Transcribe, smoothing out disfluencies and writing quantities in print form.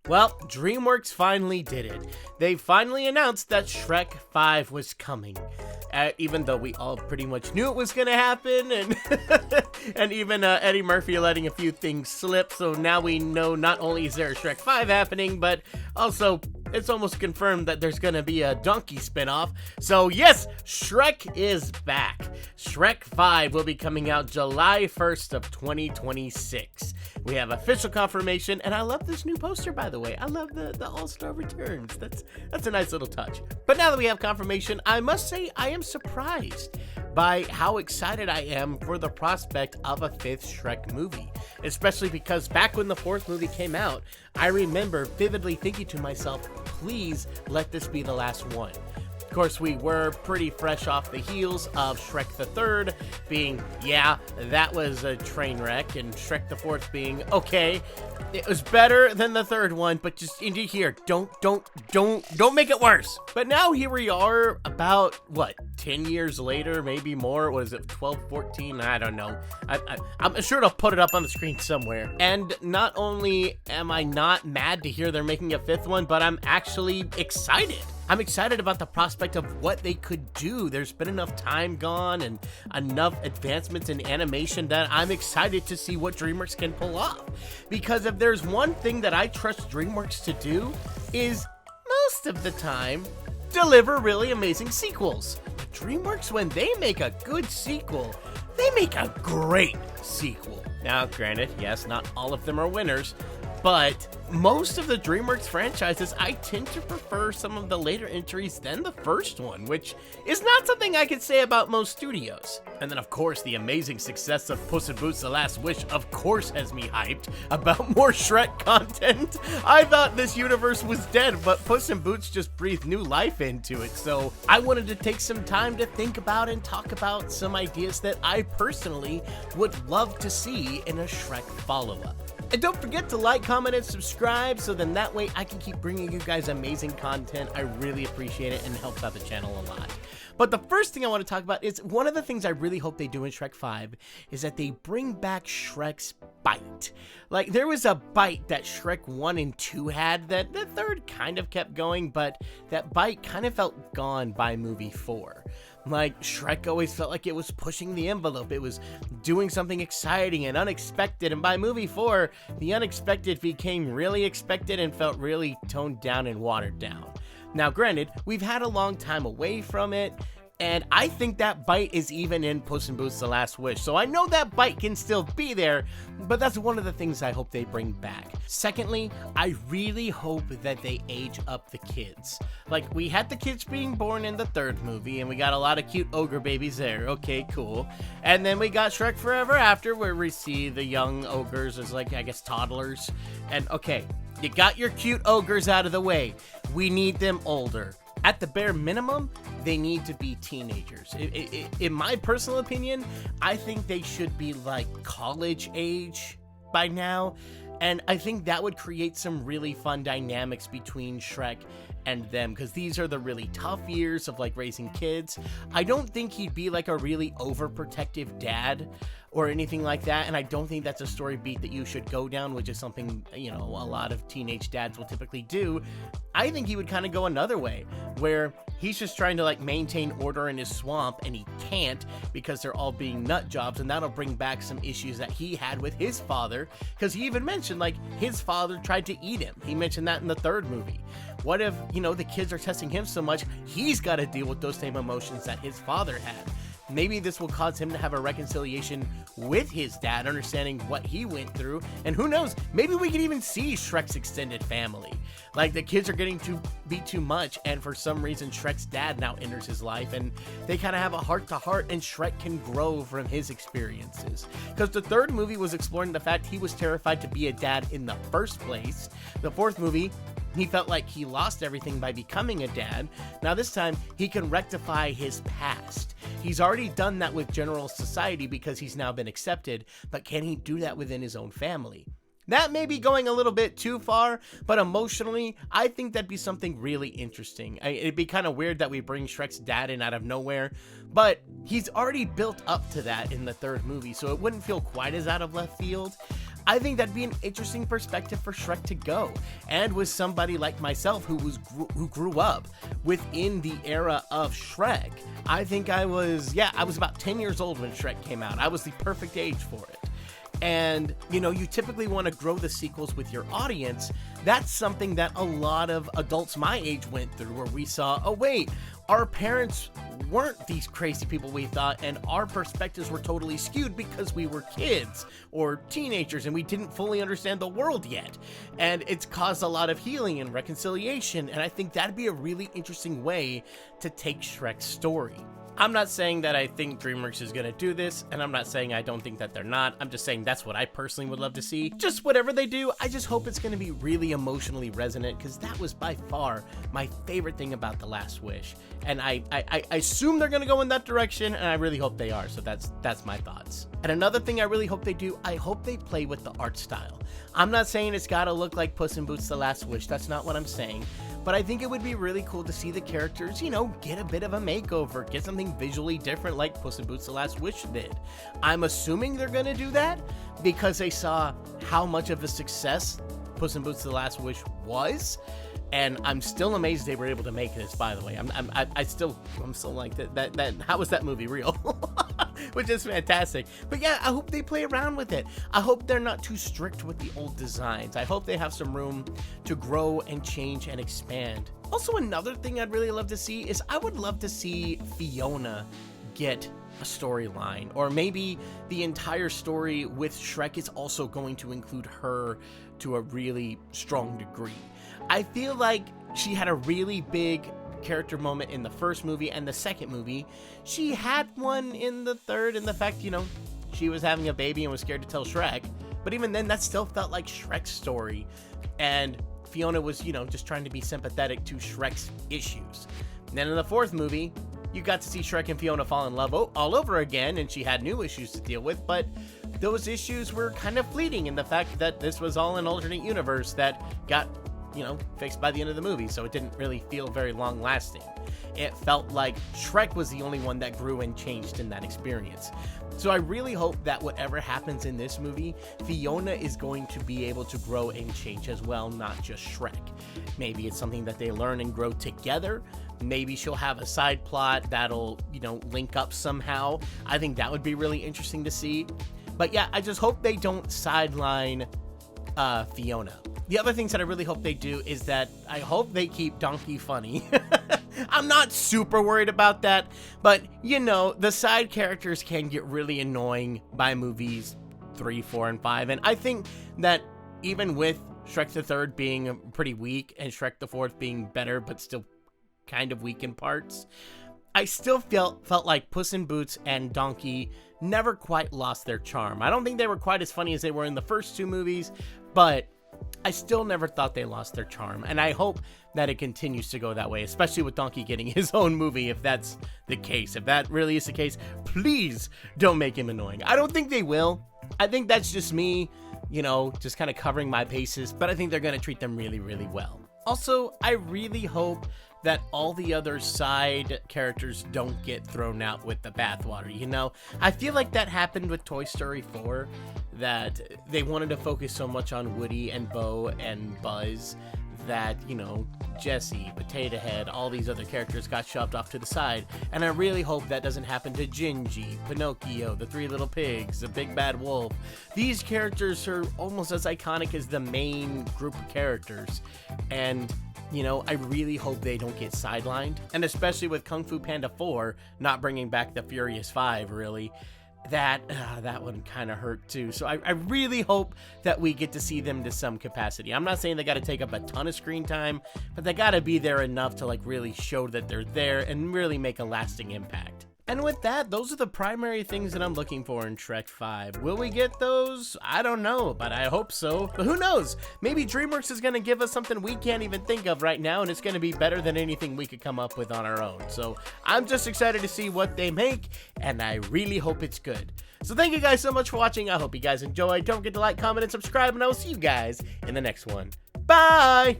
Well, DreamWorks finally did it. They finally announced that Shrek 5 was coming. Even though we all pretty much knew it was going to happen, and and even Eddie Murphy letting a few things slip, so now we know not only is there a Shrek 5 happening, but also it's almost confirmed that there's going to be a Donkey spinoff. So yes, Shrek is back. Shrek 5 will be coming out July 1st of 2026. We have official confirmation, and I love this new poster, by the way. I love the All-Star returns. That's a nice little touch. But now that we have confirmation, I must say I am surprised by how excited I am for the prospect of a 5th Shrek movie, especially because back when the 4th movie came out, I remember vividly thinking to myself, please let this be the last one. Of course, we were pretty fresh off the heels of Shrek the 3rd being, yeah, that was a train wreck, and Shrek the 4th being, okay, it was better than the 3rd one, but just indeed here, don't make it worse. But now here we are about, what, 10 years later, maybe more. What is it, 12, 14? I don't know. I'm sure to put it up on the screen somewhere. And not only am I not mad to hear they're making a 5th one, but I'm actually excited. I'm excited about the prospect of what they could do. There's been enough time gone and enough advancements in animation that I'm excited to see what DreamWorks can pull off. Because if there's one thing that I trust DreamWorks to do, is most of the time deliver really amazing sequels. DreamWorks, when they make a good sequel, they make a great sequel. Now, granted, yes, not all of them are winners, but most of the DreamWorks franchises, I tend to prefer some of the later entries than the first one, which is not something I could say about most studios. And then, of course, the amazing success of Puss in Boots: The Last Wish, of course, has me hyped about more Shrek content. I thought this universe was dead, but Puss in Boots just breathed new life into it, so I wanted to take some time to think about and talk about some ideas that I personally would love to see in a Shrek follow-up. And don't forget to like, comment, and subscribe, so then that way I can keep bringing you guys amazing content. I really appreciate it and it helps out the channel a lot. But the first thing I want to talk about is one of the things I really hope they do in Shrek 5 is that they bring back Shrek's bite. Like, there was a bite that Shrek 1 and 2 had that the 3rd kind of kept going, but that bite kind of felt gone by movie 4. Like, Shrek always felt like it was pushing the envelope. It was doing something exciting and unexpected. And by movie 4, the unexpected became really expected and felt really toned down and watered down. Now, granted, we've had a long time away from it, and I think that bite is even in Puss in Boots: The Last Wish. So I know that bite can still be there, but that's one of the things I hope they bring back. Secondly, I really hope that they age up the kids. Like, we had the kids being born in the 3rd movie, and we got a lot of cute ogre babies there. Okay, cool. And then we got Shrek Forever After, where we see the young ogres as, like, I guess, toddlers. And, okay, you got your cute ogres out of the way. We need them older. At the bare minimum, they need to be teenagers. In my personal opinion, I think they should be like college age by now. And I think that would create some really fun dynamics between Shrek and them, because these are the really tough years of like raising kids. I don't think he'd be like a really overprotective dad or anything like that, and I don't think that's a story beat that you should go down, which is something, you know, a lot of teenage dads will typically do. I think he would kind of go another way, where he's just trying to like maintain order in his swamp, and he can't because they're all being nut jobs, and that'll bring back some issues that he had with his father, because he even mentioned like his father tried to eat him. He mentioned that in the 3rd movie. What if, you know, the kids are testing him so much, he's got to deal with those same emotions that his father had? Maybe this will cause him to have a reconciliation with his dad, understanding what he went through. And who knows, maybe we can even see Shrek's extended family. Like, the kids are getting to be too much, and for some reason Shrek's dad now enters his life, and they kind of have a heart-to-heart, and Shrek can grow from his experiences. Because the 3rd movie was exploring the fact he was terrified to be a dad in the first place. The 4th movie, he felt like he lost everything by becoming a dad. Now this time, he can rectify his past. He's already done that with general society because he's now been accepted, but can he do that within his own family? That may be going a little bit too far, but emotionally, I think that'd be something really interesting. It'd be kind of weird that we bring Shrek's dad in out of nowhere, but he's already built up to that in the 3rd movie, so it wouldn't feel quite as out of left field. I think that'd be an interesting perspective for Shrek to go. And with somebody like myself who grew up within the era of Shrek, I think I was about 10 years old when Shrek came out. I was the perfect age for it. And, you typically want to grow the sequels with your audience. That's something that a lot of adults my age went through, where we saw, oh wait, our parents weren't these crazy people we thought, and our perspectives were totally skewed because we were kids or teenagers and we didn't fully understand the world yet. And it's caused a lot of healing and reconciliation, and I think that'd be a really interesting way to take Shrek's story. I'm not saying that I think DreamWorks is going to do this, and I'm not saying I don't think that they're not. I'm just saying that's what I personally would love to see. Just whatever they do, I just hope it's going to be really emotionally resonant, because that was by far my favorite thing about The Last Wish. And I assume they're going to go in that direction, and I really hope they are, so that's my thoughts. And another thing I really hope they do, I hope they play with the art style. I'm not saying it's got to look like Puss in Boots: The Last Wish, that's not what I'm saying. But I think it would be really cool to see the characters, get a bit of a makeover, get something visually different like Puss in Boots: The Last Wish did. I'm assuming they're going to do that because they saw how much of a success Puss in Boots: The Last Wish was. And I'm still amazed they were able to make this, by the way. I'm still like that. How was that movie real? Which is fantastic. But yeah, I hope they play around with it. I hope they're not too strict with the old designs. I hope they have some room to grow and change and expand. Also, another thing I'd really love to see is I would love to see Fiona get a storyline, or maybe the entire story with Shrek is also going to include her to a really strong degree. I feel like she had a really big character moment in the first movie and the second movie. She had one in the third, in the fact, she was having a baby and was scared to tell Shrek. But even then, that still felt like Shrek's story. And Fiona was, just trying to be sympathetic to Shrek's issues. And then in the fourth movie, you got to see Shrek and Fiona fall in love all over again, and she had new issues to deal with, but those issues were kind of fleeting in the fact that this was all an alternate universe that got fixed by the end of the movie, so it didn't really feel very long lasting. It felt like Shrek was the only one that grew and changed in that experience. So I really hope that whatever happens in this movie, Fiona is going to be able to grow and change as well, not just Shrek. Maybe it's something that they learn and grow together. Maybe she'll have a side plot that'll, link up somehow. I think that would be really interesting to see. But yeah, I just hope they don't sideline Fiona. The other things that I really hope they do is that I hope they keep Donkey funny. I'm not super worried about that, but the side characters can get really annoying by movies 3, 4, and 5, and I think that even with Shrek the Third being pretty weak and Shrek the Fourth being better but still kind of weak in parts, I still felt like Puss in Boots and Donkey never quite lost their charm. I don't think they were quite as funny as they were in the first two movies, but I still never thought they lost their charm, and I hope that it continues to go that way, especially with Donkey getting his own movie, if that's the case. If that really is the case, please don't make him annoying. I don't think they will. I think that's just me, just kind of covering my bases, but I think they're going to treat them really, really well. Also, I really hope that all the other side characters don't get thrown out with the bathwater, I feel like that happened with Toy Story 4, that they wanted to focus so much on Woody and Bo and Buzz that, Jessie, Potato Head, all these other characters got shoved off to the side, and I really hope that doesn't happen to Gingy, Pinocchio, the Three Little Pigs, the Big Bad Wolf. These characters are almost as iconic as the main group of characters, and I really hope they don't get sidelined, and especially with Kung Fu Panda 4 not bringing back the Furious 5, really, that one kind of hurt too. So I really hope that we get to see them to some capacity. I'm not saying they got to take up a ton of screen time, but they got to be there enough to really show that they're there and really make a lasting impact. And with that, those are the primary things that I'm looking for in Shrek 5. Will we get those? I don't know, but I hope so. But who knows? Maybe DreamWorks is going to give us something we can't even think of right now, and it's going to be better than anything we could come up with on our own. So I'm just excited to see what they make, and I really hope it's good. So thank you guys so much for watching. I hope you guys enjoyed. Don't forget to like, comment, and subscribe, and I will see you guys in the next one. Bye!